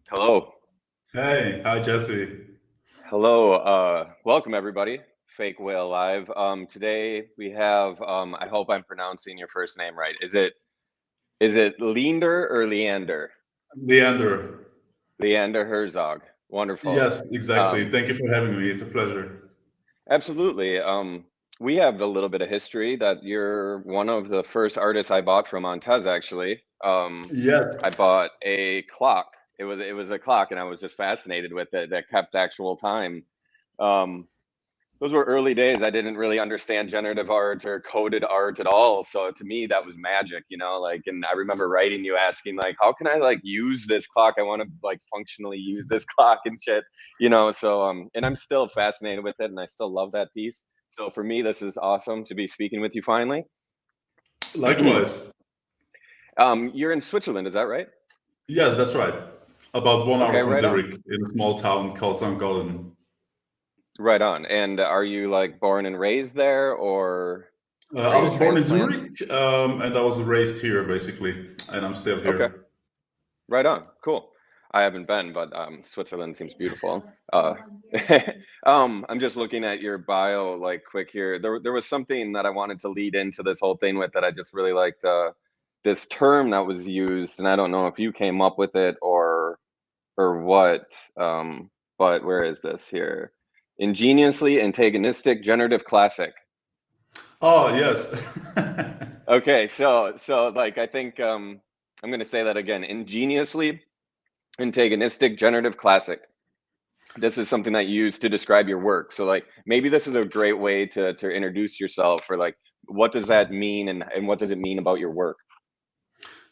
Hello. Hey, hi Jesse. Hello. Welcome everybody. FakeWhale Live. Today we have I hope I'm pronouncing your first name right. Is it Leander or Leander? Leander. Leander Herzog. Wonderful. Yes, exactly. Um, Thank you for having me. It's a pleasure. Absolutely. We have a little bit of history that you're one of the first artists I bought from Montez actually. I Yes. bought a clock. It was a clock and I was just fascinated with it that kept actual time. Um, those were early days. I didn't really understand generative art or coded art at all. So to me, that was magic, like, and I remember writing you asking like, how can I like use this clock? I want to like functionally use this clock and shit, so, and I'm still fascinated with it and I still love that piece. So for me, this is awesome to be speaking with you finally. Likewise. You're in Switzerland, is that right? Yes, that's right. About 1 hour Okay, from right on. Zurich in a small town called St. Gallen. Right on. And are you like born and raised there or are I you a was born in transplant? Zurich, and I was raised here basically, and I'm still Okay. here. Right on. Cool. I haven't been, but Switzerland seems beautiful. I'm just looking at your bio like quick here. There was something that I wanted to lead into this whole thing with that I just really liked. This term that was used, and I don't know if you came up with it or what. But where is this here? Ingeniously antagonistic generative classic. Oh, yes. Okay, so like I think I'm gonna say that again. Ingeniously antagonistic generative classic. This is something that you use to describe your work. So like maybe this is a great way to introduce yourself, or like what does that mean and what does it mean about your work?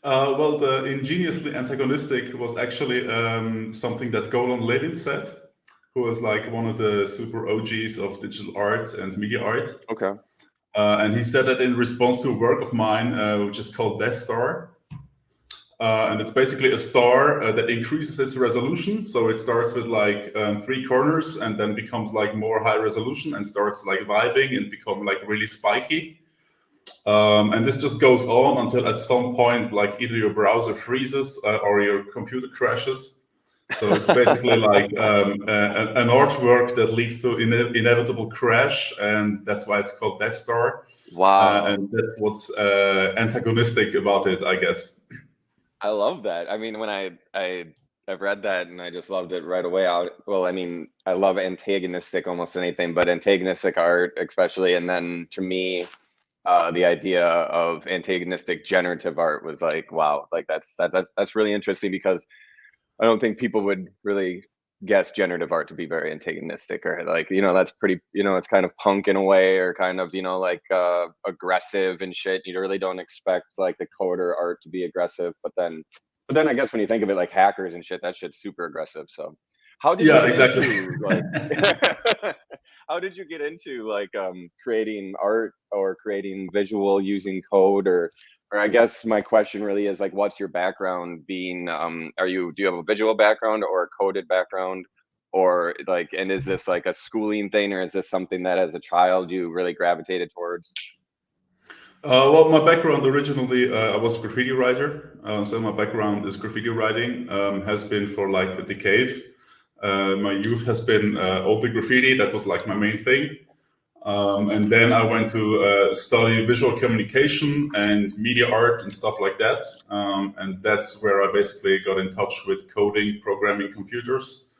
Well, the ingeniously antagonistic was actually something that Golan Levin said, who was like one of the super OGs of digital art and media art. Okay. And he said that in response to a work of mine, which is called Death Star. And it's basically a star that increases its resolution. So it starts with like 3 corners and then becomes like more high resolution and starts like vibing and become like really spiky. And this just goes on until at some point, like either your browser freezes or your computer crashes. So it's basically like an artwork that leads to inevitable crash, and that's why it's called Death Star. Wow. And that's what's antagonistic about it, I guess. I love that. I mean, when I've read that and I just loved it right away out. Well, I mean, I love antagonistic almost anything, but antagonistic art especially. And then to me, the idea of antagonistic generative art was like, wow, like that's really interesting because I don't think people would really guess generative art to be very antagonistic or like, that's pretty, it's kind of punk in a way or kind of, like aggressive and shit. You really don't expect like the coder art to be aggressive, but then I guess when you think of it like hackers and shit, that shit's super aggressive. So how did you Yeah, get exactly. into like how did you get into like creating art or creating visual using code or I guess my question really is like, what's your background being? Do you have a visual background or a coded background, or like, and is this like a schooling thing, or is this something that as a child you really gravitated towards? Well, my background originally, I was a graffiti writer. So my background is graffiti writing, has been for like a decade. My youth has been open graffiti. That was like my main thing. And then I went to study visual communication and media art and stuff like that. And that's where I basically got in touch with coding, programming computers.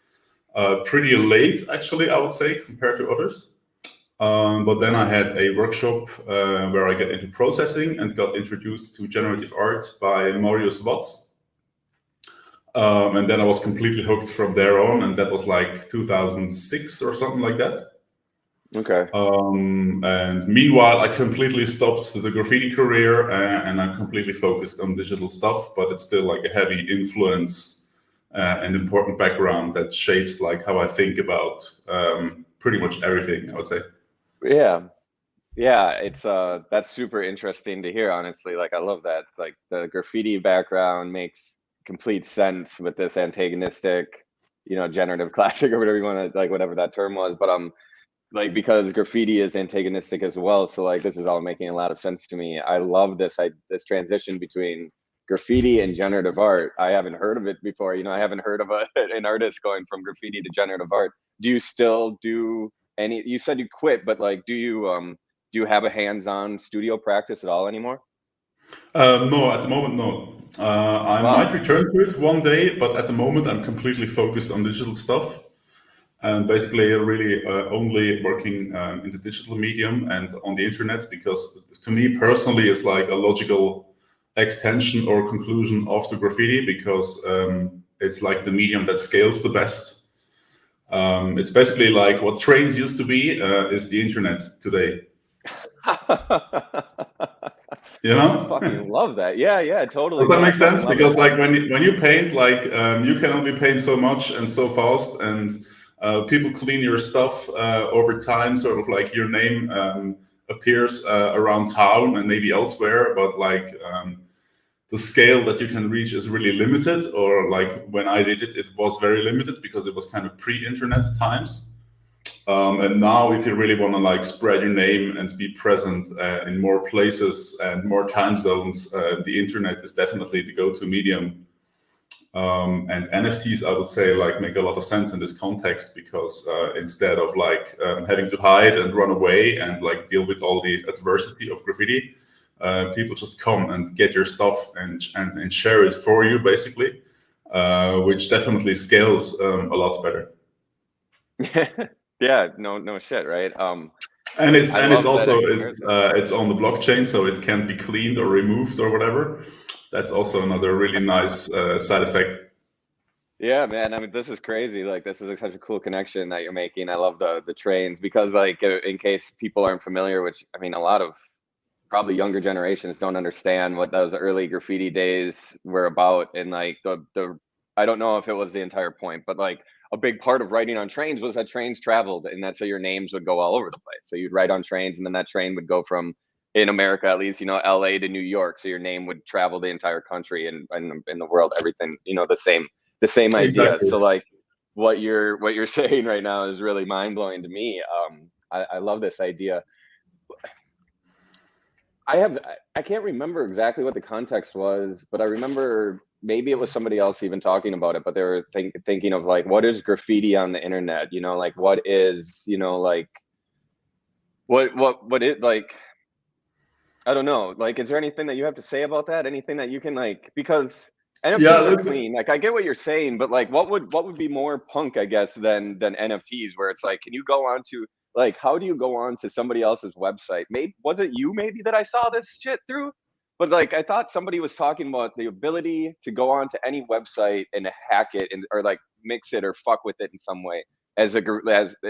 Pretty late, actually, I would say, compared to others. But then I had a workshop where I got into processing and got introduced to generative art by Marius Watts. And then I was completely hooked from there on, and that was like 2006 or something like that. Okay. And meanwhile, I completely stopped the graffiti career, and I'm completely focused on digital stuff, but it's still like a heavy influence and important background that shapes like how I think about pretty much everything, I would say. Yeah. Yeah, it's that's super interesting to hear, honestly. Like I love that. Like the graffiti background makes complete sense with this antagonistic, generative classic or whatever you want to, like, whatever that term was. But like, because graffiti is antagonistic as well, so like this is all making a lot of sense to me. I love this transition between graffiti and generative art. I haven't heard of it before. I haven't heard of an artist going from graffiti to generative art. Do you still do any? You said you quit, but like, do you have a hands-on studio practice at all anymore? No, at the moment, no. I Wow. might return to it one day, but at the moment, I'm completely focused on digital stuff. And basically really only working in the digital medium and on the internet, because to me personally it's like a logical extension or conclusion of the graffiti, because it's like the medium that scales the best. It's basically like what trains used to be is the internet today. I fucking love that. Yeah, totally, Does that man. I make fucking sense? love Because it. like when you paint, like you can only paint so much and so fast, and people clean your stuff over time. Sort of like your name appears around town and maybe elsewhere, but like the scale that you can reach is really limited. Or like when I did it, it was very limited because it was kind of pre-internet times. And now, if you really want to like spread your name and be present in more places and more time zones, the internet is definitely the go-to medium. And NFTs, I would say, like make a lot of sense in this context, because instead of like having to hide and run away and like deal with all the adversity of graffiti, people just come and get your stuff and share it for you, basically, which definitely scales a lot better. Yeah, no shit, right? And it's I it's love that also comparison. it's on the blockchain, so it can't be cleaned or removed or whatever. That's also another really nice side effect. Yeah, man. I mean, this is crazy. Like, this is such a cool connection that you're making. I love the trains, because, like, in case people aren't familiar, which I mean, a lot of probably younger generations don't understand what those early graffiti days were about. And like the I don't know if it was the entire point, but like a big part of writing on trains was that trains traveled, and that's how your names would go all over the place. So you'd write on trains, and then that train would go from, in America at least, LA to New York. So your name would travel the entire country, and in the world, everything, the same idea. Exactly. So like what you're saying right now is really mind blowing to me. I love this idea. I can't remember exactly what the context was, but I remember maybe it was somebody else even talking about it, but they were thinking of like, what is graffiti on the internet? Like what is, like what it like, I don't know. Like, is there anything that you have to say about that? Anything that you can, like, because Yeah, NFTs are look, clean. Like, I get what you're saying, but like, what would be more punk, I guess, than NFTs, where it's like, can you go on to, like, how do you go on to somebody else's website? Maybe was it you maybe that I saw this shit through? But like, I thought somebody was talking about the ability to go on to any website and hack it, and or like mix it or fuck with it in some way, as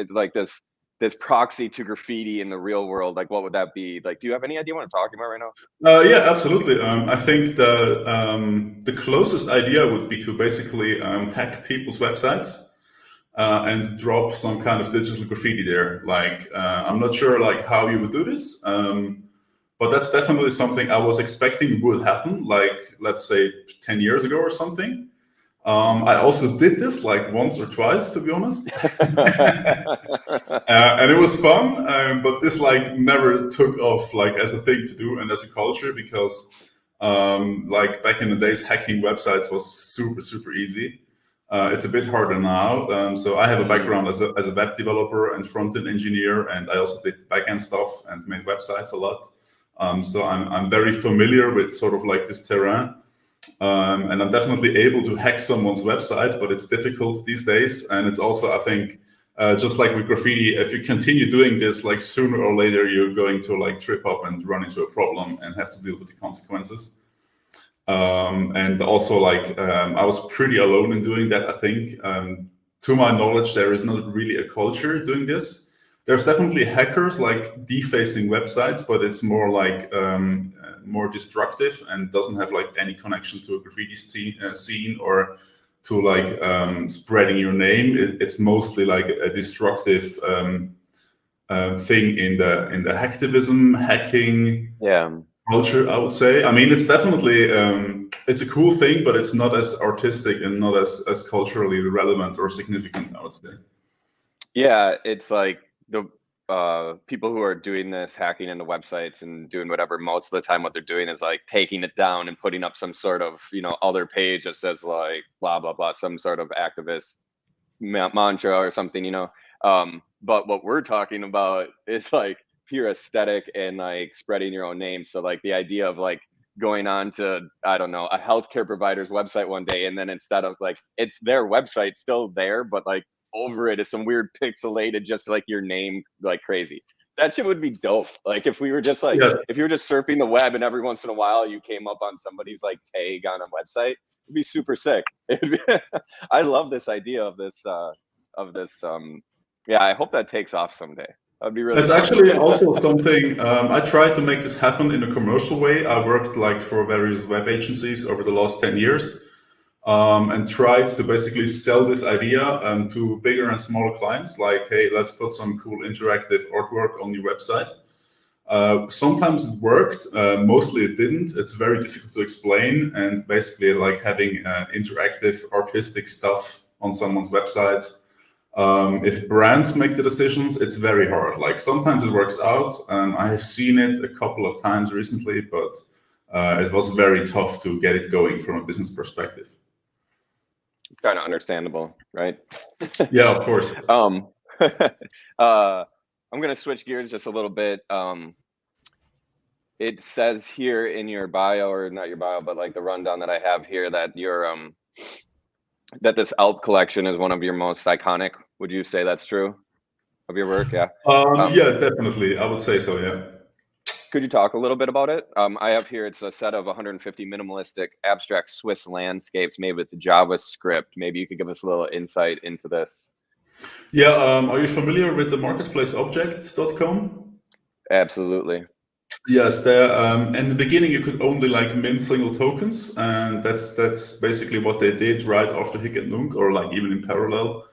like this proxy to graffiti in the real world. Like, what would that be? Like, do you have any idea what I'm talking about right now? yeah, absolutely. I think the closest idea would be to basically hack people's websites and drop some kind of digital graffiti there. Like, I'm not sure like how you would do this, but that's definitely something I was expecting would happen. Like, let's say 10 years ago or something. I also did this like once or twice, to be honest, and it was fun. But this like never took off like as a thing to do and as a culture, because like back in the days, hacking websites was super easy. It's a bit harder now. So I have a background as a web developer and front-end engineer, and I also did back-end stuff and made websites a lot. So I'm very familiar with sort of like this terrain. And I'm definitely able to hack someone's website, but it's difficult these days. And it's also, I think, just like with graffiti, if you continue doing this, like sooner or later, you're going to like trip up and run into a problem and have to deal with the consequences. And also like, I was pretty alone in doing that, I think. To my knowledge, there is not really a culture doing this. There's definitely hackers like defacing websites, but it's more like more destructive and doesn't have like any connection to a graffiti scene or to like spreading your name. It's mostly like a destructive thing in the hacktivism, hacking culture, I would say. I mean, it's definitely it's a cool thing, but it's not as artistic and not as culturally relevant or significant, I would say. Yeah, it's like the people who are doing this, hacking into websites and doing whatever, most of the time what they're doing is like taking it down and putting up some sort of, other page that says like blah, blah, blah, some sort of activist mantra or something, but what we're talking about is like pure aesthetic and like spreading your own name. So like the idea of like going on to, I don't know, a healthcare provider's website one day, and then instead of like, it's their website still there, but like over it is some weird pixelated, just like your name, like crazy. That shit would be dope. Like if we were just like, if you were just surfing the web and every once in a while you came up on somebody's like tag on a website, it'd be super sick. I love this idea of this, yeah, I hope that takes off someday. That'd be really It's actually also something, I tried to make this happen in a commercial way. I worked like for various web agencies over the last 10 years. And tried to basically sell this idea to bigger and smaller clients, like, hey, let's put some cool interactive artwork on your website. Sometimes it worked, mostly it didn't. It's very difficult to explain, and basically like having interactive artistic stuff on someone's website. If brands make the decisions, it's very hard. Like sometimes it works out. I have seen it a couple of times recently, but it was very tough to get it going from a business perspective. Kind of understandable, right? Yeah, of course. I'm gonna switch gears just a little bit. It says here in your bio, or not your bio, but like the rundown that I have here, that your that this Alp collection is one of your most iconic. Would you say that's true of your work? Yeah. Yeah, definitely. I would say so. Yeah. Could you talk a little bit about it? I have here, it's a set of 150 minimalistic abstract Swiss landscapes made with JavaScript. Maybe you could give us a little insight into this. Yeah, are you familiar with the marketplaceobject.com? Absolutely. Yes, there. In the beginning, you could only like mint single tokens, and that's basically what they did right after Hic et Nunc, or like even in parallel.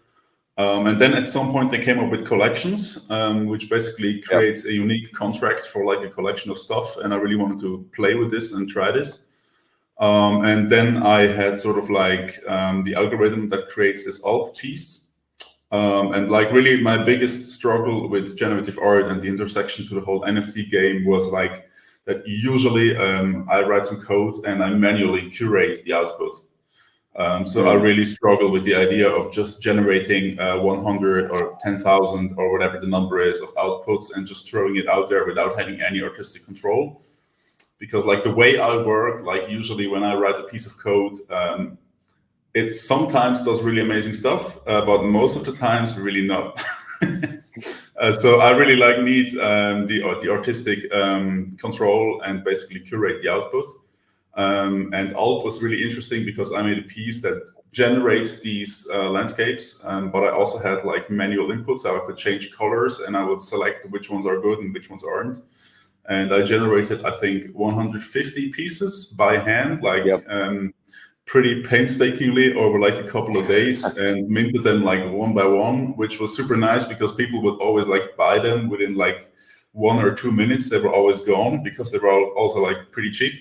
And then at some point they came up with collections, which basically creates a unique contract for like a collection of stuff. And I really wanted to play with this and try this. And then I had sort of like the algorithm that creates this Alp piece. And like really my biggest struggle with generative art and the intersection to the whole NFT game was like that usually I write some code and I manually curate the output. So I really struggle with the idea of just generating 100 or 10,000 or whatever the number is of outputs and just throwing it out there without having any artistic control. Because like the way I work, like usually when I write a piece of code, it sometimes does really amazing stuff, but most of the times really not. So I really like need the artistic control and basically curate the output. And Alp was really interesting because I made a piece that generates these landscapes, but I also had like manual inputs, so I could change colors and I would select which ones are good and which ones aren't. And I generated, I think, 150 pieces by hand, like pretty painstakingly over like a couple of days, and minted them like one by one, which was super nice because people would always like buy them within like 1 or 2 minutes. They were always gone because they were also like pretty cheap.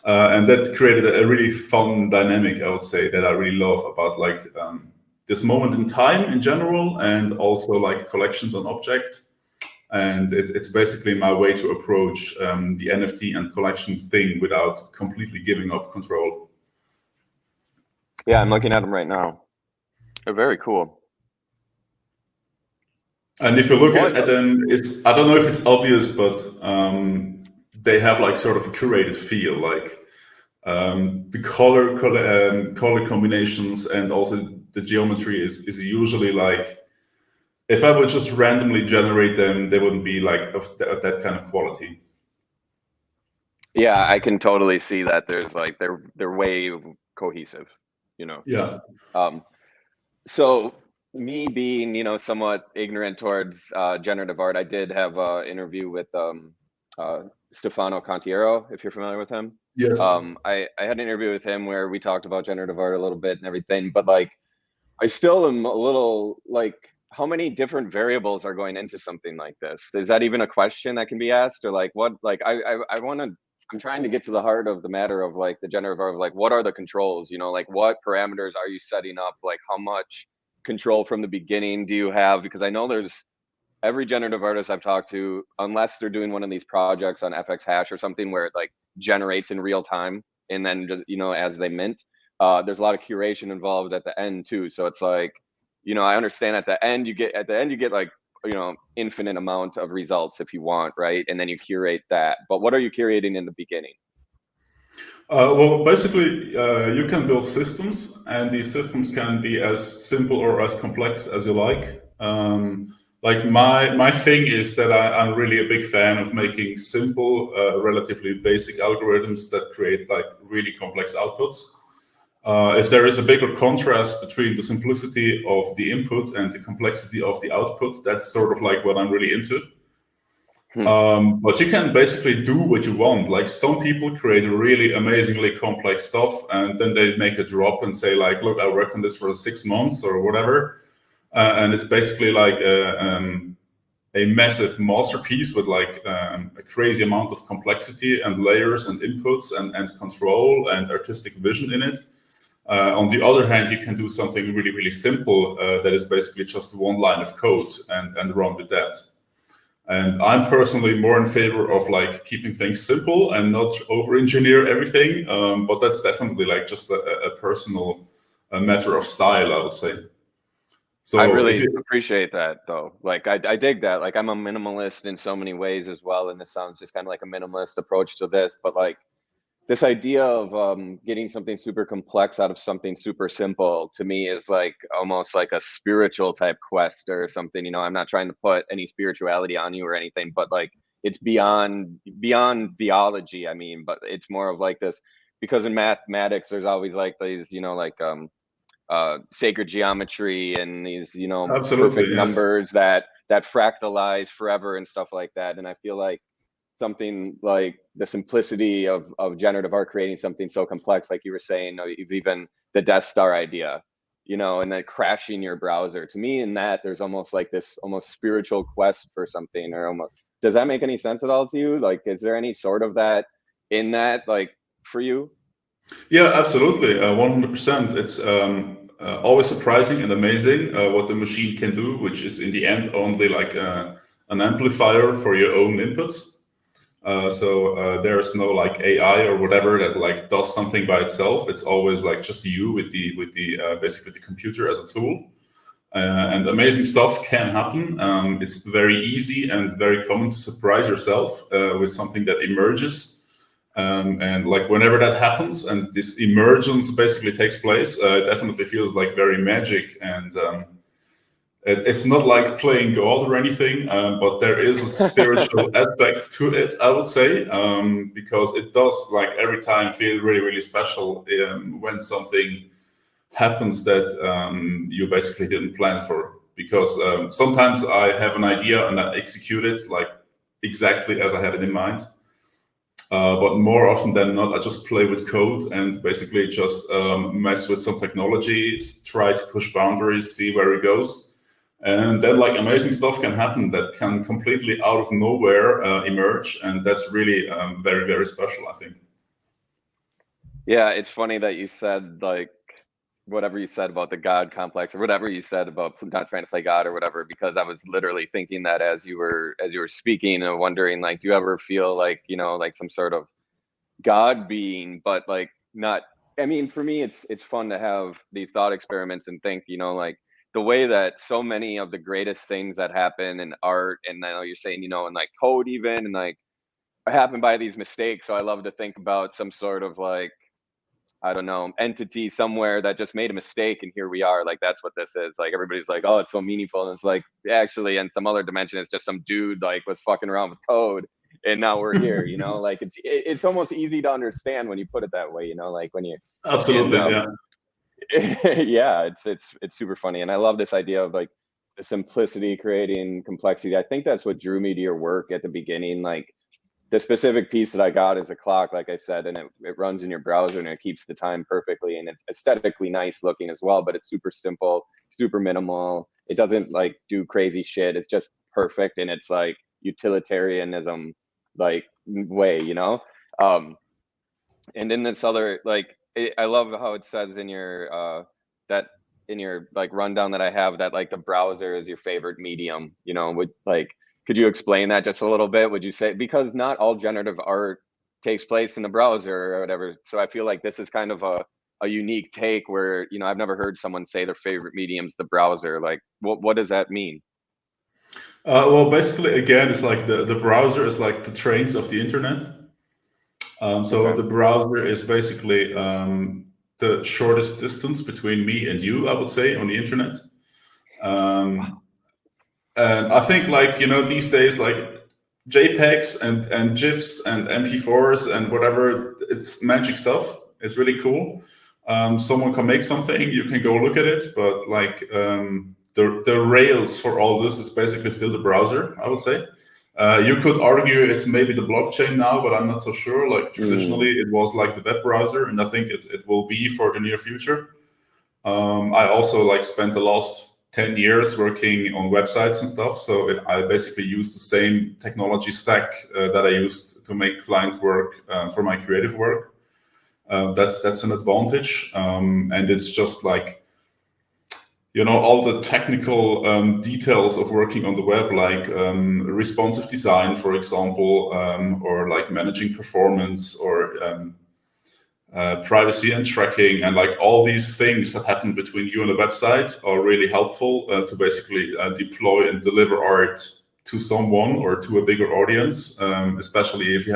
And that created a really fun dynamic, I would say, that I really love about like this moment in time in general, and also like collections on object. And it's basically my way to approach the NFT and collection thing without completely giving up control. Yeah, I'm looking at them right now. Very cool. And if you look What? at them, it's, I don't know if it's obvious, but they have like sort of a curated feel, like the color combinations, and also the geometry is usually like, if I would just randomly generate them, they wouldn't be like of that kind of quality. Yeah, I can totally see that. There's like they're way cohesive, you know. Yeah. Um, so me being, somewhat ignorant towards generative art, I did have an interview with uh, Stefano Contiero, if you're familiar with him. Yes. I had an interview with him where we talked about generative art a little bit and everything, but like I still am a little like, how many different variables are going into something like this? Is that even a question that can be asked? Or like what, like I want to, I'm trying to get to the heart of the matter of like the generative art of like, what are the controls, like what parameters are you setting up? Like how much control from the beginning do you have? Because I know there's every generative artist I've talked to, unless they're doing one of these projects on FX Hash or something where it like generates in real time and then just, as they mint, there's a lot of curation involved at the end too. So it's like, I understand at the end you get like, infinite amount of results if you want, right? And then you curate that. But what are you curating in the beginning? Well, basically, you can build systems, and these systems can be as simple or as complex as you like. Like my thing is that I'm really a big fan of making simple, relatively basic algorithms that create like really complex outputs. If there is a bigger contrast between the simplicity of the input and the complexity of the output, that's sort of like what I'm really into. Hmm. But you can basically do what you want. Like some people create really amazingly complex stuff, and then they make a drop and say like, look, I worked on this for 6 months or whatever. And it's basically like a massive masterpiece with like a crazy amount of complexity and layers and inputs and control and artistic vision in it. On the other hand, you can do something really, really simple that is basically just one line of code and run with that. And I'm personally more in favor of like keeping things simple and not over-engineer everything. But that's definitely like just a personal matter of style, I would say. I So if really you, appreciate that though. Like I dig that. Like I'm a minimalist in so many ways as well. And this sounds just kind of like a minimalist approach to this, but like this idea of getting something super complex out of something super simple to me is like almost like a spiritual type quest or something. I'm not trying to put any spirituality on you or anything, but like it's beyond biology. I mean, but it's more of like this, because in mathematics there's always like these, like sacred geometry and these, perfect absolutely, yes. numbers that fractalize forever and stuff like that. And I feel like something like the simplicity of generative art creating something so complex, like you were saying, even the Death Star idea, and then crashing your browser. To me, in that, there's almost like this almost spiritual quest for something, or almost. Does that make any sense at all to you? Like, is there any sort of that in that, like, for you? Yeah, absolutely, 100%. It's always surprising and amazing what the machine can do, which is in the end only like an amplifier for your own inputs. So there's no like AI or whatever that like does something by itself. It's always like just you with the basically the computer as a tool. And amazing stuff can happen. It's very easy and very common to surprise yourself with something that emerges. And like whenever that happens and this emergence basically takes place, it definitely feels like very magic. And it's not like playing God or anything, but there is a spiritual aspect to it, I would say, because it does like every time feel really, really special when something happens that you basically didn't plan for. Because sometimes I have an idea and I execute it like exactly as I had it in mind. But more often than not, I just play with code and basically just mess with some technology, try to push boundaries, see where it goes. And then like amazing stuff can happen that can completely out of nowhere emerge. And that's really very, very special, I think. Yeah, it's funny that you said like whatever you said about the God complex or whatever you said about not trying to play God or whatever, because I was literally thinking that as you were speaking and wondering like, do you ever feel like, like some sort of God being, but like not I mean, for me, it's fun to have these thought experiments and think, like the way that so many of the greatest things that happen in art, and I know you're saying, and like code even, and like happen by these mistakes. So I love to think about some sort of like, I don't know, entity somewhere that just made a mistake, and here we are. Like that's what this is. Like everybody's like, oh, it's so meaningful, and it's like actually, in some other dimension, it's just some dude like was fucking around with code, and now we're here. Like it's almost easy to understand when you put it that way. Like when you Absolutely, and yeah. yeah, it's super funny, and I love this idea of like the simplicity creating complexity. I think that's what drew me to your work at the beginning. Like the specific piece that I got is a clock, like I said, and it runs in your browser and it keeps the time perfectly, and it's aesthetically nice looking as well, but it's super simple, super minimal. It doesn't like do crazy shit. It's just perfect, and it's like utilitarianism like way, and then this other like I love how it says in your that in your like rundown that I have that like the browser is your favorite medium, would like could you explain that just a little bit? Would you say, because not all generative art takes place in the browser or whatever, so I feel like this is kind of a unique take where I've never heard someone say their favorite medium's the browser. Like what does that mean? Well, basically, again, it's like the browser is like the trains of the internet. So Okay. the browser is basically the shortest distance between me and you, I would say, on the internet. And I think, like, these days, like JPEGs and GIFs and MP4s and whatever, it's magic stuff. It's really cool. Someone can make something, you can go look at it, but like the rails for all this is basically still the browser, I would say. You could argue it's maybe the blockchain now, but I'm not so sure. Like traditionally, it was like the web browser, and I think it will be for the near future. I also like spent the last 10 years working on websites and stuff, so I basically use the same technology stack that I used to make client work for my creative work. That's an advantage, and it's just like all the technical details of working on the web, like responsive design, for example, or like managing performance, or privacy and tracking, and like all these things that happen between you and the website are really helpful to basically deploy and deliver art to someone or to a bigger audience, especially if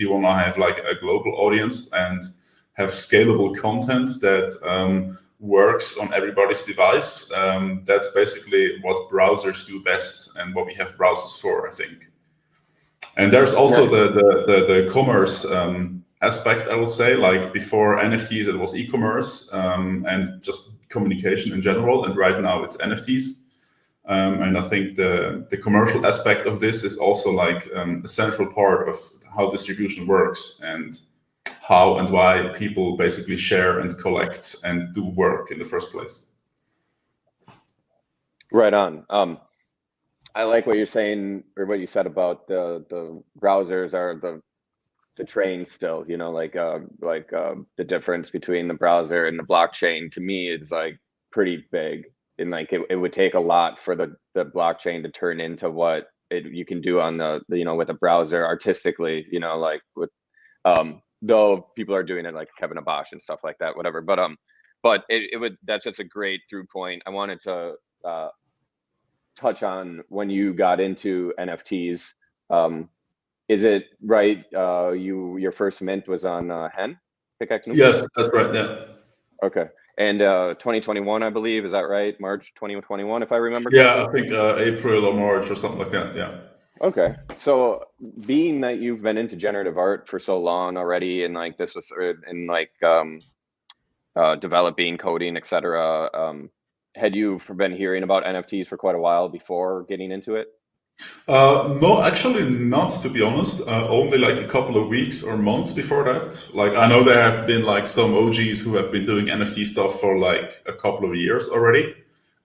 you want to have like a global audience and have scalable content that works on everybody's device. That's basically what browsers do best and what we have browsers for, I think. And there's also the commerce aspect, I would say. Like before NFTs, it was e-commerce and just communication in general, and right now it's NFTs. And I think the commercial aspect of this is also like a central part of how distribution works and how and why people basically share and collect and do work in the first place. Right on. I like what you're saying, or what you said about the browsers are the train still, like the difference between the browser and the blockchain to me is like pretty big, and like it would take a lot for the blockchain to turn into what you can do on the with a browser artistically, like with though people are doing it like Kevin Abosch and stuff like that, whatever, but it would, that's just a great through point. I wanted to touch on when you got into NFTs. Is it right? Your first mint was on Hen? Yes, that's right. Yeah. Okay. And 2021, I believe, is that right? March 2021, if I remember Yeah, correctly? I think April or March or something like that. Yeah. Okay. So being that you've been into generative art for so long already, and like this was in like developing, coding, etc., had you been hearing about NFTs for quite a while before getting into it? No, actually not, to be honest. Only like a couple of weeks or months before that. Like I know there have been like some OGs who have been doing NFT stuff for like a couple of years already.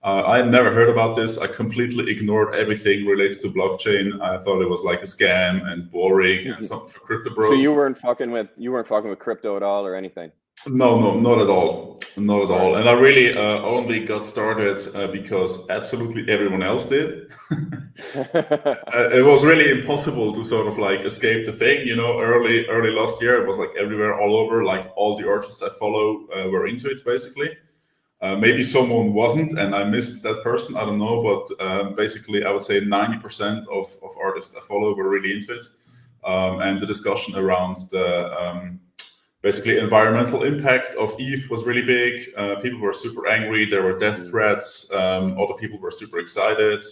I had never heard about this. I completely ignored everything related to blockchain. I thought it was like a scam and boring and something for crypto bros. So you weren't fucking with crypto at all or anything? No, not at all. Not at all. Right. And I really only got started because absolutely everyone else did. It was really impossible to sort of like escape the thing, you know. Early last year, it was like everywhere, all over. Like all the artists I follow were into it, basically. Maybe someone wasn't, and I missed that person. I don't know, but basically, I would say 90% of artists I follow were really into it. And the discussion around the basically environmental impact of ETH was really big. People were super angry. There were death threats. Other people were super excited.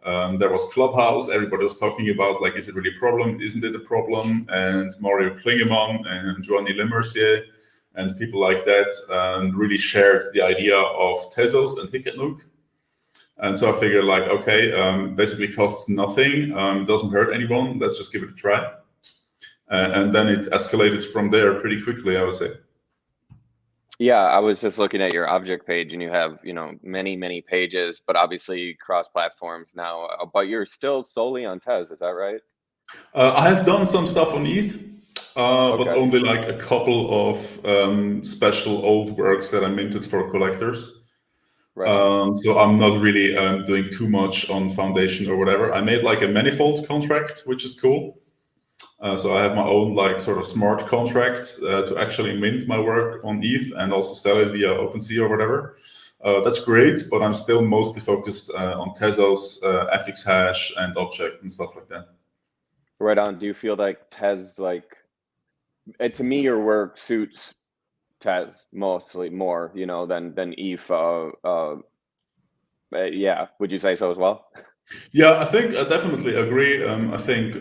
There was Clubhouse. Everybody was talking about like, is it really a problem? Isn't it a problem? And Mario Klingemann and Joanny Lemercier and people like that really shared the idea of Tezos and Hic-et-Nunc. And so I figured like, okay, basically costs nothing, doesn't hurt anyone. Let's just give it a try. And then it escalated from there pretty quickly, I would say. Yeah, I was just looking at your object page, and you have, you know, many pages, but obviously cross platforms now. But you're still solely on Tez, is that right? I have done some stuff on ETH, but Okay. only like a couple of special old works that I minted for collectors. Right on. So I'm not really doing too much on Foundation or whatever. I made like a manifold contract, which is cool. So I have my own like sort of smart contract to actually mint my work on ETH and also sell it via OpenSea or whatever. That's great, but I'm still mostly focused on Tezos, FX hash, and object and stuff like that. Right on. Do you feel like Tez, like, to me, your work suits Tez mostly more, you know, than ETH? Yeah, would you say so as well? Yeah, I think I definitely agree. I think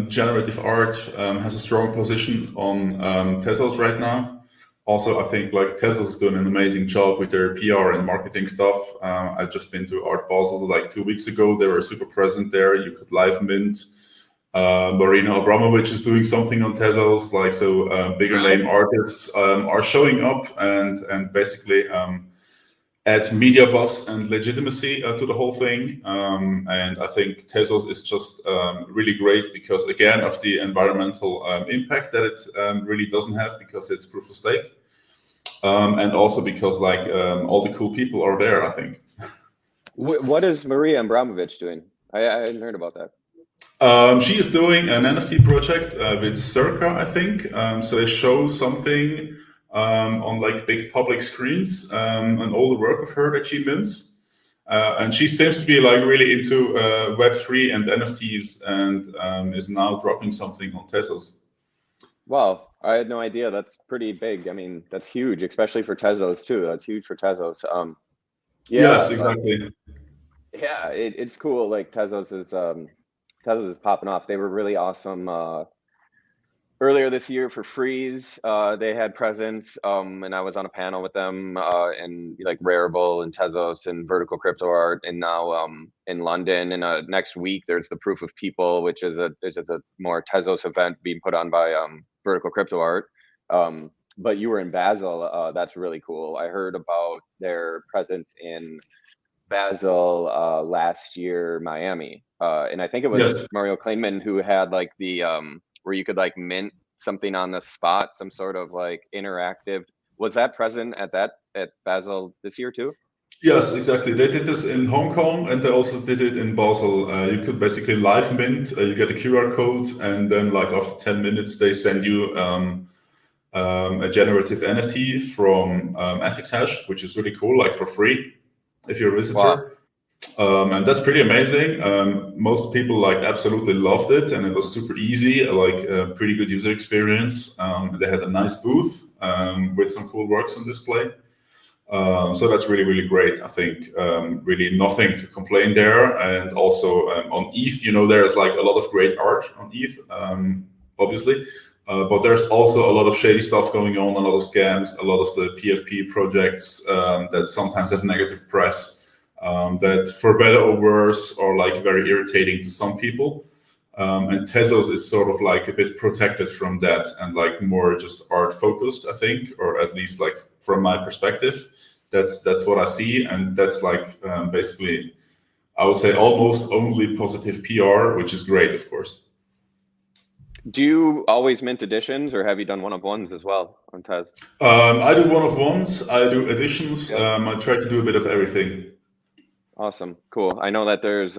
generative art has a strong position on Tezos right now. Also, I think like Tezos is doing an amazing job with their PR and marketing stuff. I've just been to Art Basel like 2 weeks ago. They were super present there. You could live mint. Marina Abramovich is doing something on Tezos. Like so, bigger name artists are showing up and basically add media buzz and legitimacy to the whole thing. And I think Tezos is just really great because, again, of the environmental impact that it really doesn't have because it's proof of stake. And also because like all the cool people are there, I think. What is Maria Abramovich doing? I hadn't heard about that. She is doing an NFT project with Circa, I think. So they show something on like big public screens and all the work of her that she mints. And she seems to be like really into Web3 and NFTs and is now dropping something on Tezos. Wow, I had no idea. That's pretty big. I mean, that's huge, especially for Tezos too. That's huge for Tezos. Yeah, Yes, exactly. yeah, it's cool. Like Tezos is popping off. They were really awesome earlier this year for Freeze. They had presence, and I was on a panel with them and like Rarible and Tezos and Vertical Crypto Art, and now in London. And next week there's the Proof of People, which is a more Tezos event being put on by Vertical Crypto Art. But you were in Basel. That's really cool. I heard about their presence in Basel last year, Miami, and I think it was Yes. Mario Klingman who had like the where you could like mint something on the spot, some sort of like interactive. Was that present at Basel this year too? Yes, exactly. They did this in Hong Kong and they also did it in Basel. You could basically live mint, you get a QR code, and then like after 10 minutes, they send you a generative NFT from FX Hash, which is really cool, like for free if you're a visitor. Wow. And that's pretty amazing. Most people like absolutely loved it, and it was super easy, like a pretty good user experience. They had a nice booth with some cool works on display. So that's really great. I think really nothing to complain there. And also on ETH, you know, there's like a lot of great art on ETH, obviously. But there's also a lot of shady stuff going on, a lot of scams, a lot of the PFP projects that sometimes have negative press. That for better or worse are like very irritating to some people. And Tezos is sort of like a bit protected from that and like more just art focused, I think, or at least like from my perspective, that's what I see. And that's like basically, I would say almost only positive PR, which is great, of course. Do you always mint editions, or have you done one of ones as well on Tez? I do one of ones. I do editions. Yeah. I try to do a bit of everything. Awesome. Cool. I know that there's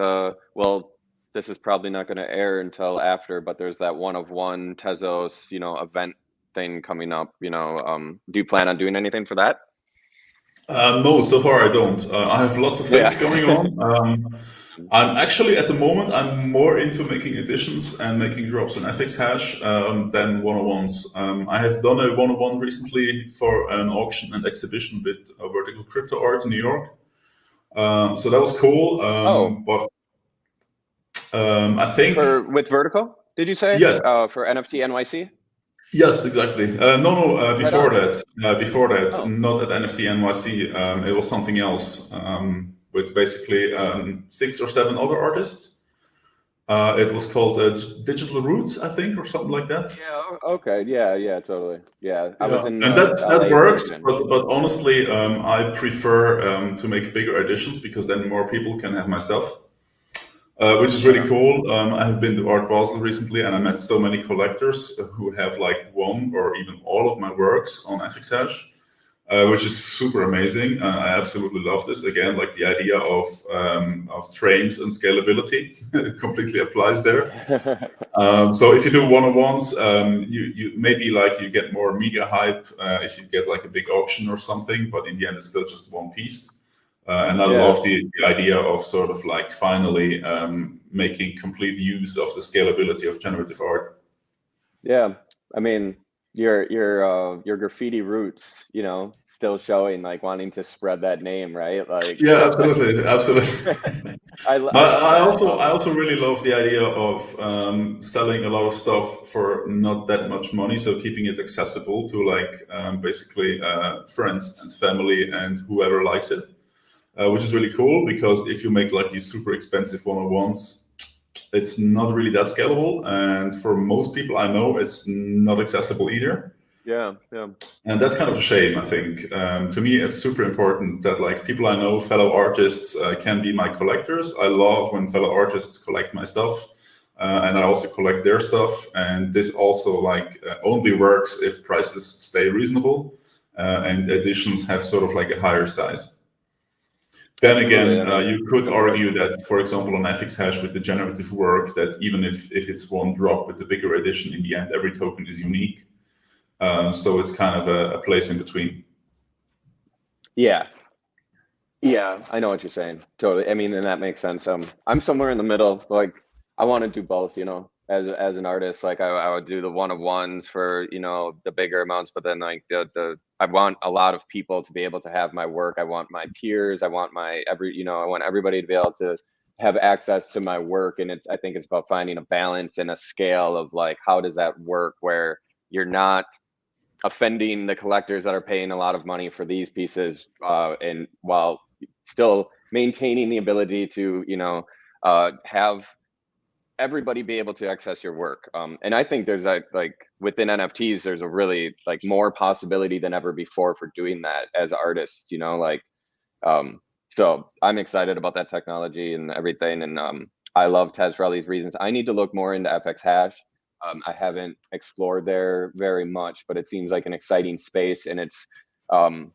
well, this is probably not going to air until after, but there's that one of one Tezos, event thing coming up, do you plan on doing anything for that? No, so far I don't. I have lots of Yeah. things going on. I'm actually at the moment I'm more into making editions and making drops on FX Hash than one-on-ones. I have done a one-on-one recently for an auction and exhibition with Vertical Crypto Art in New York. So that was cool. Oh, But I think with Vertical, did you say? yes, For NFT NYC? yes, exactly. No, Right before on. that, Oh, not at NFT NYC. It was something else with basically 6 or 7 other artists. It was called Digital Roots, I think, or something like that. yeah. Okay. Yeah, totally. Yeah. I was Yeah, in and the that LA works. region. But honestly, I prefer to make bigger editions because then more people can have my stuff. Which is Right really on. cool. I have been to Art Basel recently, and I met so many collectors who have like one or even all of my works on FXHash, which is super amazing. I absolutely love this. Again, like the idea of trains and scalability, it completely applies there. So if you do one-on-ones, you maybe like you get more media hype if you get like a big auction or something, but in the end, it's still just one piece. And I Yeah. love the idea of sort of like finally making complete use of the scalability of generative art. Yeah. I mean, your graffiti roots, still showing, like wanting to spread that name, right? Like Yeah, absolutely, absolutely. I But love that. I also really love the idea of selling a lot of stuff for not that much money, so keeping it accessible to like basically friends and family and whoever likes it, which is really cool because if you make like these super expensive one-on-ones, it's not really that scalable, and for most people I know, it's not accessible either. Yeah, yeah. And that's kind of a shame, I think. To me, it's super important that like people I know, fellow artists, can be my collectors. I love when fellow artists collect my stuff, and I also collect their stuff. And this also like only works if prices stay reasonable and editions have sort of like a higher size. Then Absolutely. again, I mean, you could like, argue that, for example, on FX Hash with the generative work, that even if it's one drop with the bigger edition, in the end, every token is unique. So it's kind of a place in between. yeah. Yeah, I know what you're saying. Totally. I mean, and that makes sense. I'm somewhere in the middle. Like, I want to do both, as an artist. Like, I would do the one of ones for, the bigger amounts, but then like the I want a lot of people to be able to have my work. I want my peers. I want I want everybody to be able to have access to my work. And I think it's about finding a balance and a scale of like, how does that work where you're not offending the collectors that are paying a lot of money for these pieces, and while still maintaining the ability to have everybody be able to access your work. And I think there's like within NFTs there's a really like more possibility than ever before for doing that as artists, um, so I'm excited about that technology and everything. And I love Tez for all these reasons. I need to look more into FX Hash. I haven't explored there very much, but it seems like an exciting space, and um,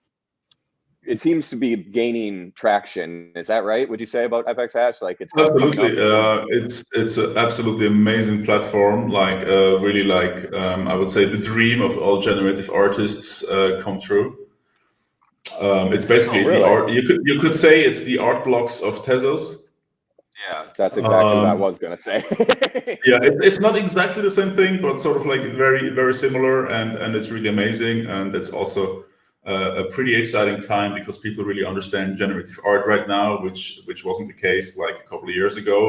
it seems to be gaining traction. Is that right? Would you say about FX Hash? Like it's kind of coming up. Absolutely, it's an absolutely amazing platform. Like really, like I would say the dream of all generative artists come true. It's Oh, basically the really? art. You could say it's the art blocks of Tezos. Yeah, that's exactly what I Um, was gonna say. yeah, it's not exactly the same thing, but sort of like very very similar, and it's really amazing, and it's also a pretty exciting time because people really understand generative art right now, which wasn't the case like a couple of years ago.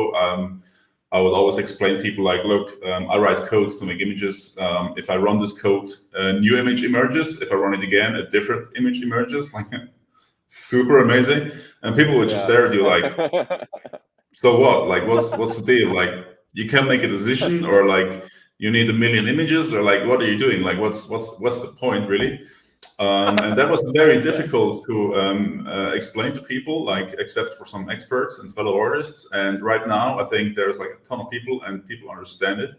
I would always explain people like, look, I write code to make images. If I run this code, a new image emerges. If I run it again, a different image emerges. Like super amazing, and people would just Yeah. stare at you like, so what? Like, what's the deal? Like, you can make a decision, or like you need a million images, or like, what are you doing? Like, what's the point, really? And that was very Yeah. difficult to explain to people, like, except for some experts and fellow artists. And right now, I think there's like a ton of people, and people understand it.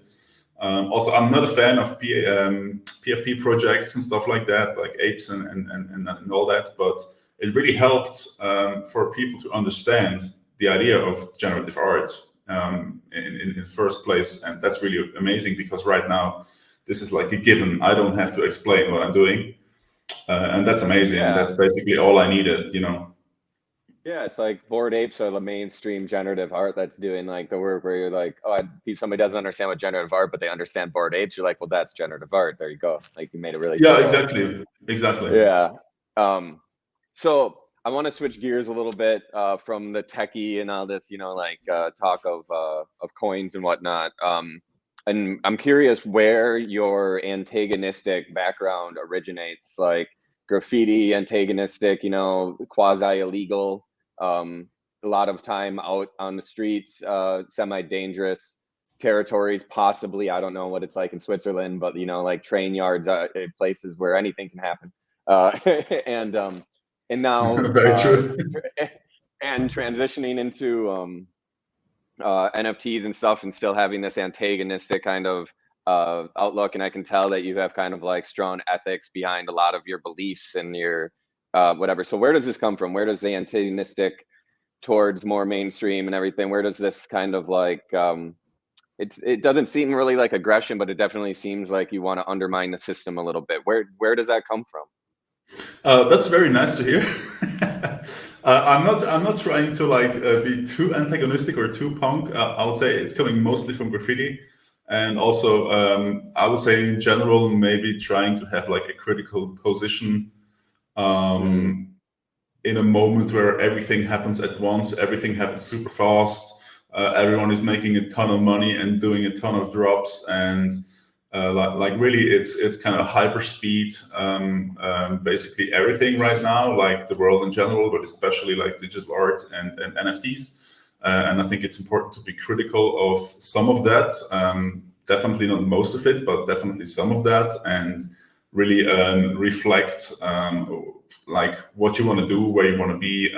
Also, I'm not a fan of PFP projects and stuff like that, like apes and all that, but it really helped for people to understand the idea of generative art in the first place. And that's really amazing, because right now, this is like a given. I don't have to explain what I'm doing. And that's amazing. Yeah. That's basically all I needed, Yeah, it's like Bored Apes are the mainstream generative art that's doing like the work where you're like, oh, if somebody doesn't understand what generative art, but they understand Bored Apes, you're like, well, that's generative art. There you go. Like you made it really Yeah, simple. exactly. Yeah. So I want to switch gears a little bit from the techie and all this, like talk of coins and whatnot. And I'm curious where your antagonistic background originates, like graffiti, antagonistic, quasi illegal, a lot of time out on the streets, semi-dangerous territories, possibly. I don't know what it's like in Switzerland, but like train yards, places where anything can happen. And now Very true. and transitioning into NFTs and stuff, and still having this antagonistic kind of outlook. And I can tell that you have kind of like strong ethics behind a lot of your beliefs and your whatever. So where does this come from? Where does the antagonistic towards more mainstream and everything, where does this kind of like it doesn't seem really like aggression, but it definitely seems like you want to undermine the system a little bit. Where does that come from? That's very nice to hear. I'm not trying to like be too antagonistic or too punk. I would say it's coming mostly from graffiti, and also I would say in general maybe trying to have like a critical position in a moment where everything happens at once, everything happens super fast. Everyone is making a ton of money and doing a ton of drops, and like really it's kind of hyper speed, basically everything right now, like the world in general, but especially like digital art and NFTs. And I think it's important to be critical of some of that. Definitely not most of it, but definitely some of that, and really reflect like what you want to do, where you want to be,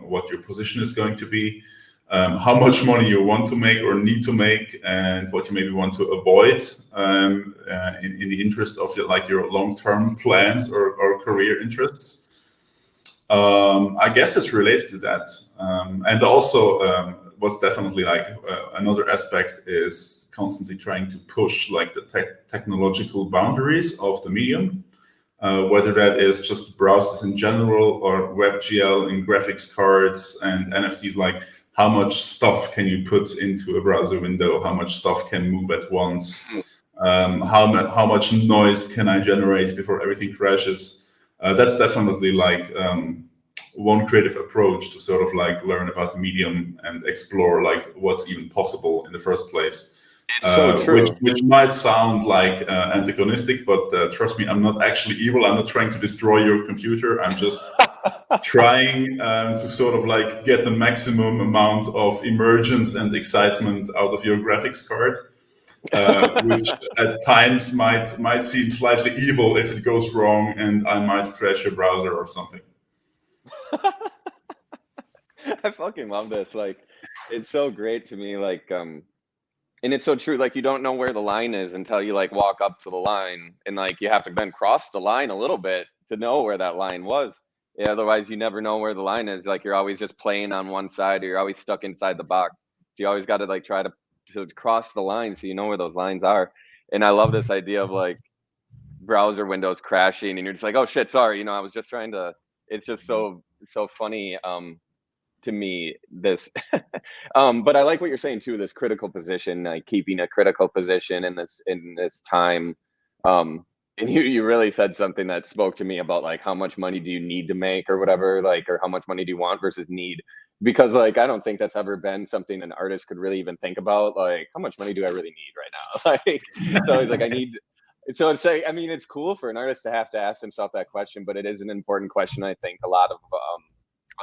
what your position is going to be, how much money you want to make or need to make, and what you maybe want to avoid in the interest of your long-term plans or career interests. I guess it's related to that. And also what's definitely like another aspect is constantly trying to push like the technological boundaries of the medium. Whether that is just browsers in general or WebGL and graphics cards and NFTs, like how much stuff can you put into a browser window? How much stuff can move at once? How much noise can I generate before everything crashes? That's definitely like one creative approach to sort of like learn about the medium and explore like what's even possible in the first place. It's so true. Which might sound like antagonistic, but trust me, I'm not actually evil. I'm not trying to destroy your computer. I'm just trying to sort of like get the maximum amount of emergence and excitement out of your graphics card, which at times might seem slightly evil if it goes wrong and I might crash your browser or something. I fucking love this. Like, it's so great to me. Like, and it's so true. Like, you don't know where the line is until you like walk up to the line, and like you have to then cross the line a little bit to know where that line was. Yeah, otherwise you never know where the line is. Like, you're always just playing on one side, or you're always stuck inside the box. So you always got to like try to cross the line so you know where those lines are. And I love this idea of like browser windows crashing, and you're just like, oh shit, sorry. I was just trying to. It's just so funny. To me, this but I like what you're saying too, this critical position, like keeping a critical position in this time. And you really said something that spoke to me about like how much money do you need to make or whatever, like, or how much money do you want versus need, because like I don't think that's ever been something an artist could really even think about, like how much money do I really need right now. Like it's always like I need. So it's like, I mean, it's cool for an artist to have to ask himself that question, but it is an important question. I think a lot of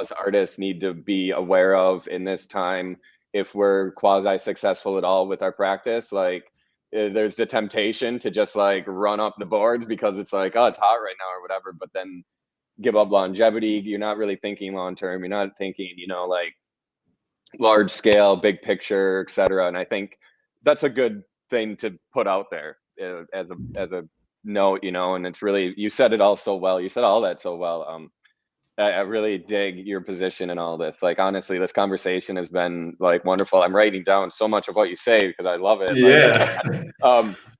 us artists need to be aware of in this time, if we're quasi successful at all with our practice. Like there's the temptation to just like run up the boards because it's like, oh, it's hot right now or whatever, but then give up longevity. You're not really thinking long term. You're not thinking, like large scale, big picture, etc. And I think that's a good thing to put out there as a note, you know. And it's really, you said it all so well. You said all that so well. I really dig your position in all this. Like, honestly, this conversation has been like wonderful. I'm writing down so much of what you say because I love it. Yeah.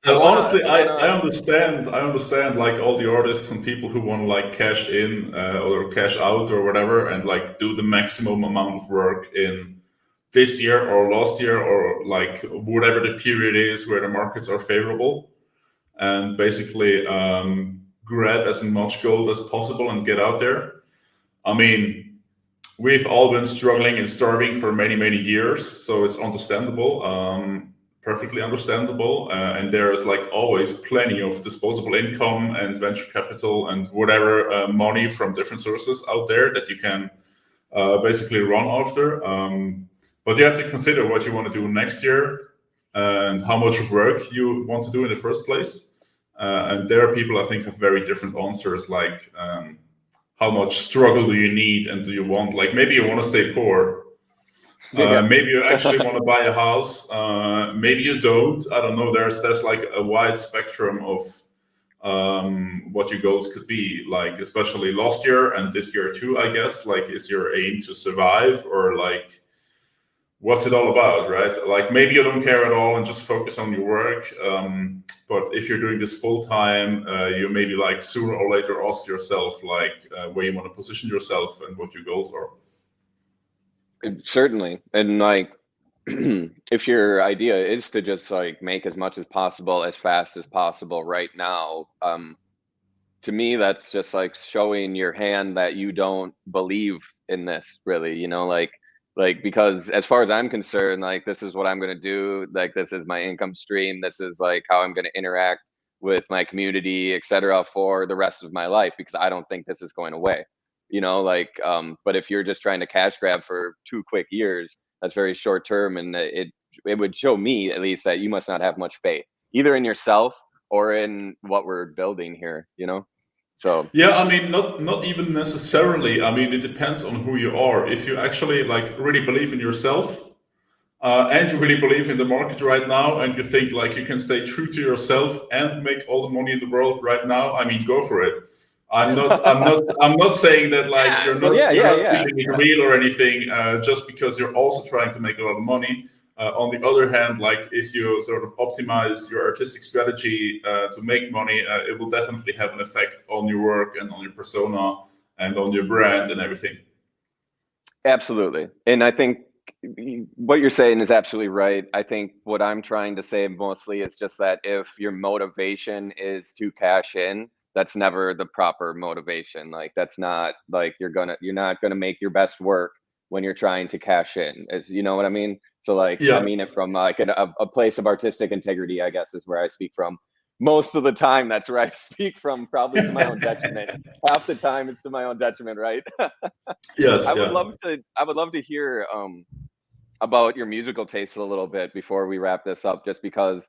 Honestly, I understand like all the artists and people who want to like cash in or cash out or whatever, and like do the maximum amount of work in this year or last year or like whatever the period is where the markets are favorable, and basically grab as much gold as possible and get out there. I mean, we've all been struggling and starving for many, many years, so it's understandable, perfectly understandable. And there is like always plenty of disposable income and venture capital and whatever money from different sources out there that you can basically run after. But you have to consider what you want to do next year and how much work you want to do in the first place. And there are people I think have very different answers, like how much struggle do you need, and do you want, like, maybe you want to stay poor, maybe you actually want to buy a house, maybe you don't, I don't know. There's like a wide spectrum of what your goals could be, like especially last year and this year too, I guess. Like, is your aim to survive, or like what's it all about, right? Like, maybe you don't care at all and just focus on your work. But if you're doing this full time, you maybe like sooner or later ask yourself like where you want to position yourself and what your goals are. Certainly. And like, if your idea is to just like make as much as possible as fast as possible right now, to me, that's just like showing your hand that you don't believe in this really, you know, like, because as far as I'm concerned, like, this is what I'm going to do. Like, this is my income stream. This is like how I'm going to interact with my community, etc., for the rest of my life, because I don't think this is going away, you know, like, but if you're just trying to cash grab for 2 quick years, that's very short term. And it would show me at least that you must not have much faith either in yourself or in what we're building here, you know? So yeah, I mean, not even necessarily. I mean, it depends on who you are. If you actually like really believe in yourself, and you really believe in the market right now, and you think like you can stay true to yourself and make all the money in the world right now, I mean, go for it. I'm not saying that like you're not keeping it real or anything, just because you're also trying to make a lot of money. On the other hand, like, if you sort of optimize your artistic strategy to make money, it will definitely have an effect on your work and on your persona and on your brand and everything. Absolutely. And I think what you're saying is absolutely right. I think what I'm trying to say mostly is just that if your motivation is to cash in, that's never the proper motivation. Like, that's not like you're not gonna make your best work when you're trying to cash in, as you know what I mean. So like, Yeah. I mean it from like a place of artistic integrity, I guess, is where I speak from. Most of the time, that's where I speak from, probably to my own detriment. Half the time, it's to my own detriment, right? Yes. I would love to hear about your musical taste a little bit before we wrap this up, just because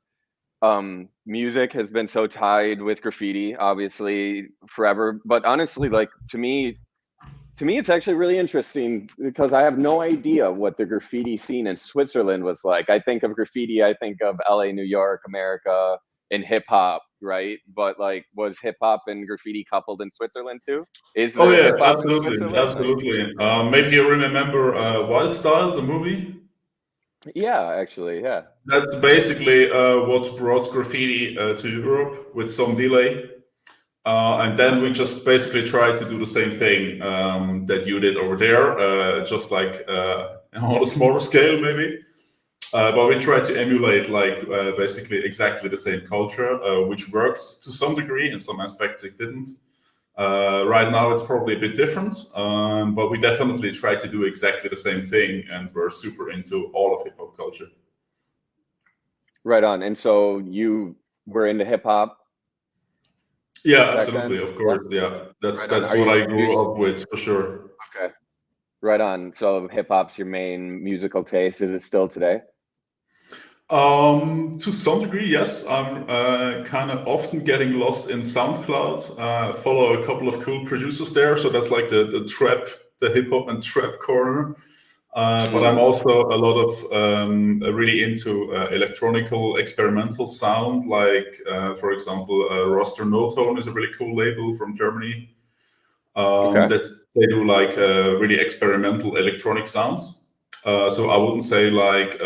music has been so tied with graffiti, obviously, forever. But honestly, like, to me, it's actually really interesting because I have no idea what the graffiti scene in Switzerland was like. I think of graffiti, I think of LA, New York, America, and hip hop, right? But like, was hip hop and graffiti coupled in Switzerland too? Is Oh there yeah, hip hop in absolutely, Switzerland? absolutely. Maybe you remember Wild Style, the movie? Yeah, actually, yeah. That's basically what brought graffiti to Europe with some delay. And then we just basically tried to do the same thing that you did over there, just like on a smaller scale maybe. But we tried to emulate like basically exactly the same culture, which worked to some degree. In some aspects it didn't. Right now it's probably a bit different, but we definitely tried to do exactly the same thing, and we're super into all of hip hop culture. Right on. And so you were into hip hop? Yeah, absolutely, of course. Yeah, that's what I grew up with, for sure. Okay, right on. So hip hop's your main musical taste. Is it still today? To some degree, yes. I'm kind of often getting lost in SoundCloud. Follow a couple of cool producers there, so that's like the trap, the hip hop and trap corner. But I'm also a lot of really into electronical experimental sound, like for example, Roster No Tone is a really cool label from Germany Okay. that they do like really experimental electronic sounds. So I wouldn't say like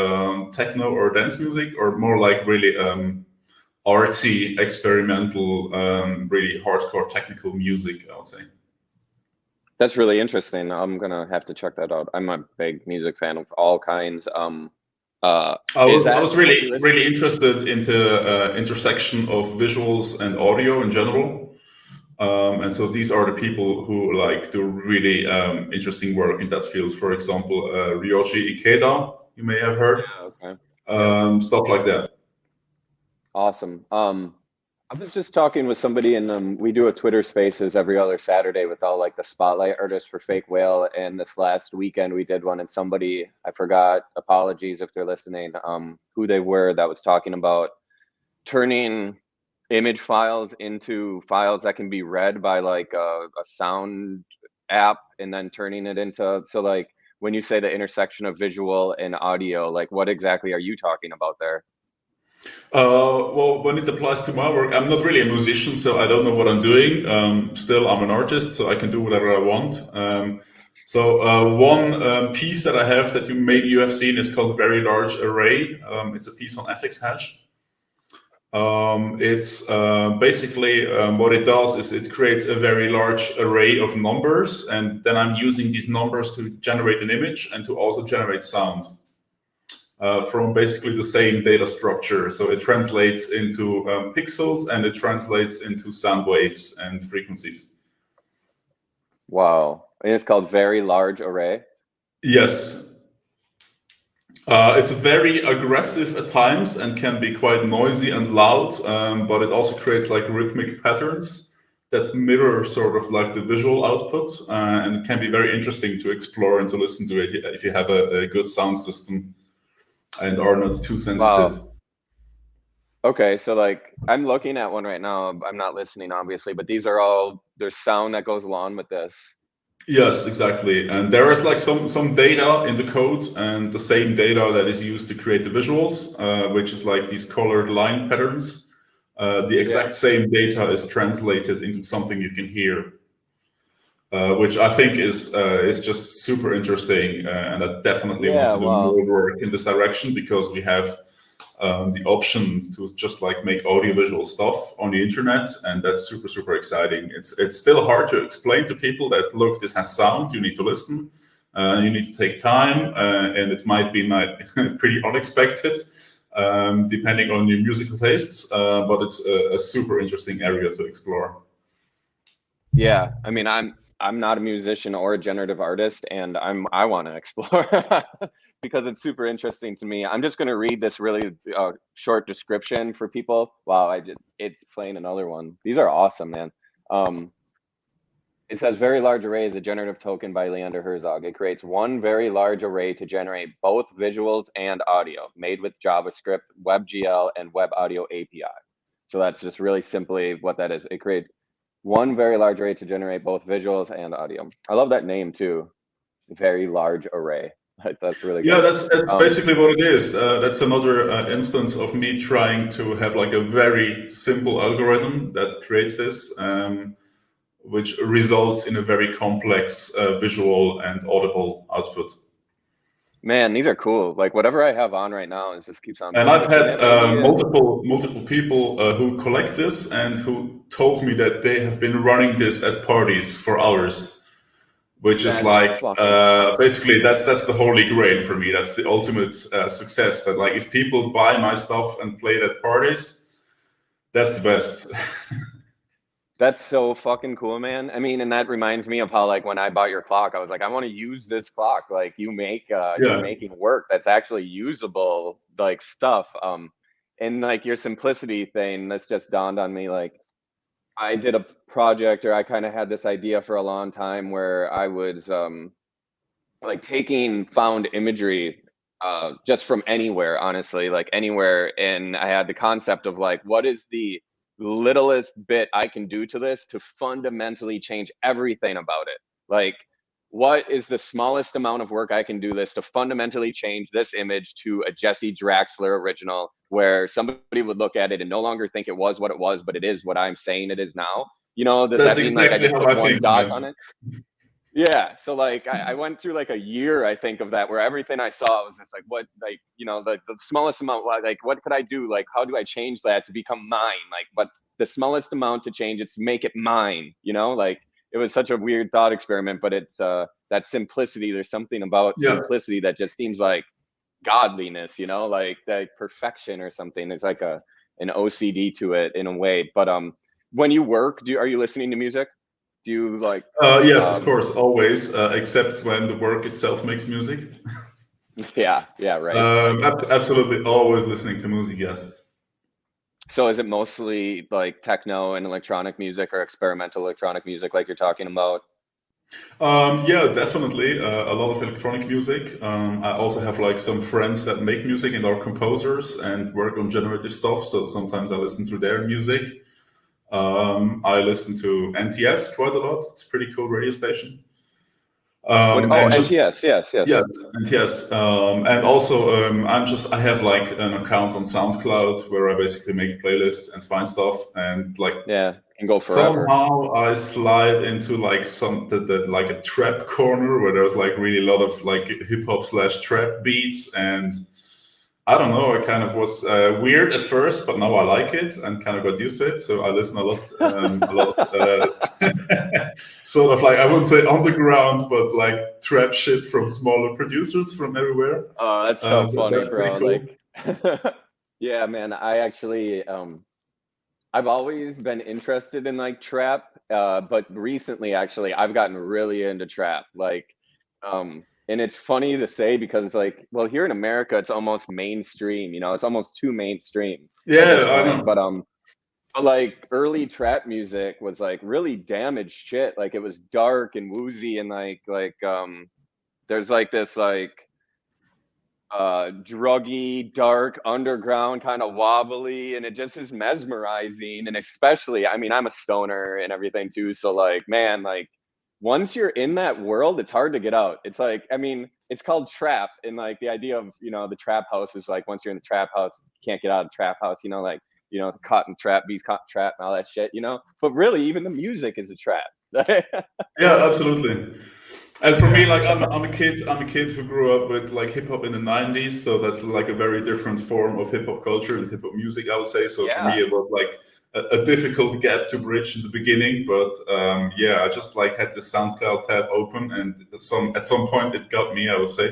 techno or dance music, or more like really artsy, experimental, really hardcore technical music, I would say. That's really interesting. I'm gonna have to check that out. I'm a big music fan of all kinds. I Is was I that was what you really listen really to? interested into intersection of visuals and audio in general, and so these are the people who like do really interesting work in that field. For example, Ryoji Ikeda, you may have heard, Yeah, okay. Yep. stuff like that. Awesome. I was just talking with somebody, and we do a Twitter Spaces every other Saturday with all like the spotlight artists for FakeWhale. And this last weekend we did one, and somebody, I forgot, apologies if they're listening, who they were, that was talking about turning image files into files that can be read by like a sound app, and then turning it into, so like when you say the intersection of visual and audio, like what exactly are you talking about there? Well, when it applies to my work, I'm not really a musician, so I don't know what I'm doing. Still, I'm an artist, so I can do whatever I want. One piece that I have that maybe you have seen is called Very Large Array. It's a piece on FX hash. It's basically what it does is it creates a very large array of numbers, and then I'm using these numbers to generate an image and to also generate sound from basically the same data structure. So it translates into pixels, and it translates into sound waves and frequencies. Wow. And it's called Very Large Array. Yes. It's very aggressive at times and can be quite noisy and loud, but it also creates like rhythmic patterns that mirror sort of like the visual output, and it can be very interesting to explore and to listen to it if you have a good sound system and are not too sensitive. Wow. Okay, so like I'm looking at one right now. I'm not listening, obviously, but these are all, there's sound that goes along with this. Yes, exactly. And there is like some data in the code, and the same data that is used to create the visuals, which is like these colored line patterns. The Yeah. exact same data is translated into something you can hear, which I think is just super interesting. And I definitely want Yeah, to do wow. more work in this direction, because we have the option to just like make audiovisual stuff on the internet, and that's super exciting. It's still hard to explain to people that, look, this has sound, you need to listen, you need to take time, and it might be pretty unexpected, depending on your musical tastes, but it's a super interesting area to explore. Yeah, I mean, I'm not a musician or a generative artist, and I want to explore because it's super interesting to me. I'm just going to read this really short description for people. Wow, it's playing another one. These are awesome, man. Um, it says very large array is a generative token by Leander Herzog. It creates one very large array to generate both visuals and audio, made with JavaScript, WebGL, and Web Audio API. So that's just really simply what that is. It creates one very large array to generate both visuals and audio. I love that name too. Very large array. That's really Yeah, good. that's basically what it is. That's another instance of me trying to have like a very simple algorithm that creates this, which results in a very complex visual and audible output. Man, these are cool. Like whatever I have on right now is just keeps on And I've playing. Do you had have any? multiple people who collect this and who told me that they have been running this at parties for hours, which is That's like fucking awesome. basically that's the holy grail for me. That's the ultimate success. That like if people buy my stuff and play it at parties, that's the best. That's so fucking cool, man. I mean, and that reminds me of how like when I bought your clock, I was like, I want to use this clock. Like you're Yeah. making work that's actually usable, like stuff. And like your simplicity thing, that's just dawned on me. Like I did a project, or I kind of had this idea for a long time where I was like taking found imagery just from anywhere, honestly, like anywhere. And I had the concept of like, what is the littlest bit I can do to this to fundamentally change everything about it? Like, what is the smallest amount of work I can do this to fundamentally change this image to a Jesse Draxler original, where somebody would look at it and no longer think it was what it was, but it is what I'm saying it is now. Does That's that mean like I exactly just how put I one think, dot man. on it? Yeah, so like I went through like a year, I think, of that, where everything I saw was just like, what, like, the smallest amount, like, what could I do? Like, how do I change that to become mine? Like, but the smallest amount to change it to make it mine, like it was such a weird thought experiment, but it's that simplicity. There's something about Yeah. simplicity that just seems like godliness, like perfection or something. There's like an OCD to it in a way. But when you work, are you listening to music? Do you like Yes, of course, always, except when the work itself makes music. yeah, right. Absolutely, always listening to music. Yes. So is it mostly like techno and electronic music, or experimental electronic music like you're talking about? Yeah, definitely. A lot of electronic music. I also have like some friends that make music and are composers and work on generative stuff. So sometimes I listen to their music. I listen to NTS quite a lot. It's a pretty cool radio station. And just NTS, yes. Yes, NTS. And also I have like an account on SoundCloud where I basically make playlists and find stuff, and like Yeah, can go forever. somehow I slide into like like a trap corner where there's like really a lot of like hip hop / trap beats, and I don't know, I kind of was weird at first, but now I like it and kind of got used to it. So I listen a lot, sort of like, I wouldn't say underground, but like trap shit from smaller producers from everywhere. Oh, that's so funny, That's bro. pretty cool. Like, yeah, man. I actually, I've always been interested in like trap, but recently, actually, I've gotten really into trap. Like, and it's funny to say because, like, well, here in America, it's almost mainstream. It's almost too mainstream at this Yeah, I point. know. But like early trap music was like really damaged shit. Like it was dark and woozy and there's like this like druggy, dark, underground, kind of wobbly, and it just is mesmerizing. And especially, I mean, I'm a stoner and everything too, so like, man, like once you're in that world, it's hard to get out. It's like, I mean, it's called trap, and like the idea of the trap house is like, once you're in the trap house, you can't get out of the trap house, like caught in trap, bees caught in trap, and all that shit, but really even the music is a trap. Yeah, absolutely. And for me, like I'm a kid who grew up with like hip hop in the '90s, so that's like a very different form of hip hop culture and hip hop music, I would say. So for me, Yeah. it was like a difficult gap to bridge in the beginning, but yeah, I just like had the SoundCloud tab open, and at some point it got me, I would say.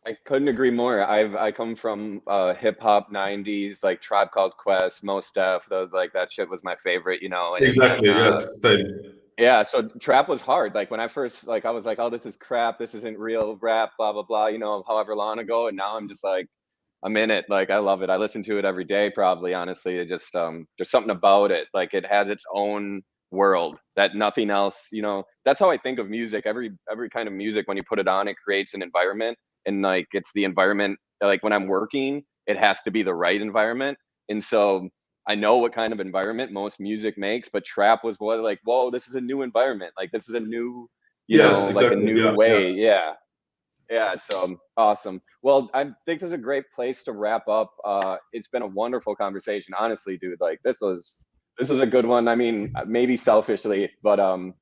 I couldn't agree more. I come from hip hop '90s, like Tribe Called Quest, Mos Def. Those, like, that shit was my favorite, and Exactly. Yes. Same. yeah. So trap was hard. Like when I first, like, I was like, oh, this is crap. This isn't real rap. Blah blah blah. However long ago, and now I'm just like, I'm in it. Like I love it. I listen to it every day. Probably, honestly, it just there's something about it. Like it has its own world that nothing else. That's how I think of music. Every kind of music, when you put it on, it creates an environment, and like it's the environment. Like when I'm working, it has to be the right environment, and so I know what kind of environment most music makes. But trap was what, like, whoa, this is a new environment. Like this is a new, Yes. like a Exactly. new Yeah. Yeah. way. Yeah. Yeah, so awesome. Well, I think this is a great place to wrap up. It's been a wonderful conversation, honestly, dude. Like this was a good one. I mean, maybe selfishly, but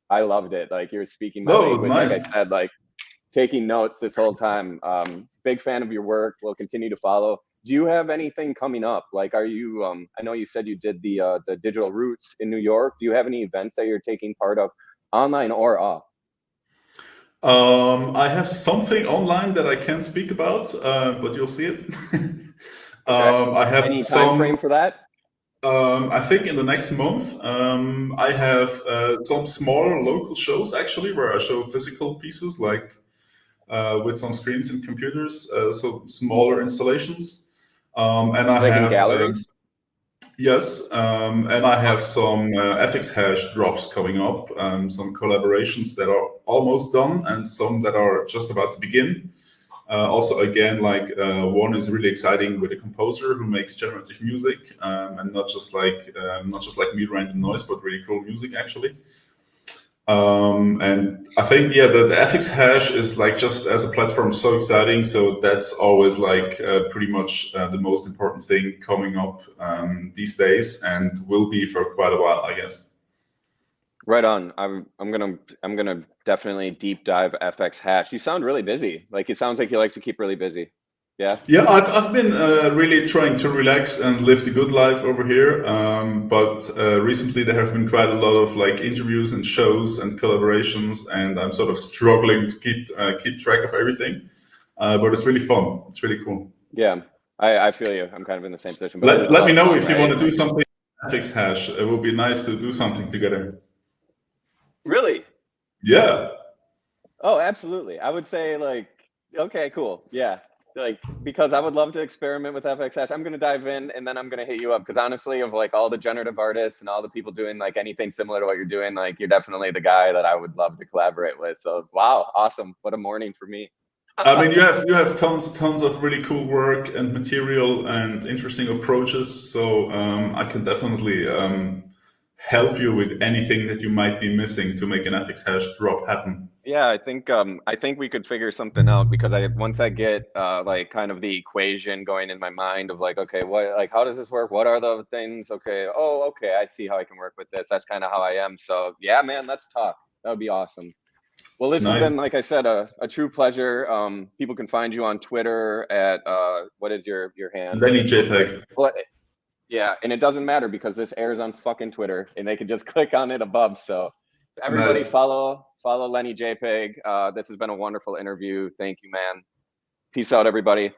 I loved it. Like you're speaking my No, it was language. Like nice. I said, like taking notes this whole time. Big fan of your work. We'll continue to follow. Do you have anything coming up? Like, are you? I know you said you did the Digital Roots in New York. Do you have any events that you're taking part of, online or off? I have something online that I can't speak about, but you'll see it. Okay. I have Any time some. frame for that? I think in the next month, I have some smaller local shows actually, where I show physical pieces, like with some screens and computers, so smaller installations. And I Like in have galleries? yes, and I have Awesome. some FX hash drops coming up, some collaborations that are almost done, and some that are just about to begin. Also, again, like one is really exciting with a composer who makes generative music, and not just like me random noise, but really cool music actually. And I think, yeah, the FX hash is like, just as a platform, so exciting. So that's always like pretty much the most important thing coming up these days, and will be for quite a while, I guess. Right on. I'm gonna definitely deep dive FX hash. You sound really busy. Like it sounds like you like to keep really busy. Yeah. Yeah, I've been really trying to relax and live the good life over here. But recently there have been quite a lot of like interviews and shows and collaborations, and I'm sort of struggling to keep track of everything. But it's really fun. It's really cool. Yeah. I feel you. I'm kind of in the same position. But it is a Let lot me of know fun, if you right? want to do something FX hash. It will be nice to do something together. Really? Yeah. Oh, absolutely. I would say like, okay, cool. Yeah. Like, because I would love to experiment with FX hash. I'm going to dive in and then I'm going to hit you up. Because honestly, of like all the generative artists and all the people doing like anything similar to what you're doing, like you're definitely the guy that I would love to collaborate with. So wow, awesome. What a morning for me. I mean, you have tons of really cool work and material and interesting approaches. So I can definitely help you with anything that you might be missing to make an FX hash drop happen. Yeah, I think we could figure something out because once I get like kind of the equation going in my mind of like, okay, what, like how does this work? What are the things? Okay, oh, okay, I see how I can work with this. That's kind of how I am. So yeah, man, let's talk. That would be awesome. Well, this has Nice. been, like I said, a true pleasure. People can find you on Twitter at what is your hand? Lenny JPEG. Well, yeah, and it doesn't matter because this airs on fucking Twitter, and they can just click on it above. So everybody Nice. follow Lenny JPEG. This has been a wonderful interview. Thank you, man. Peace out, everybody.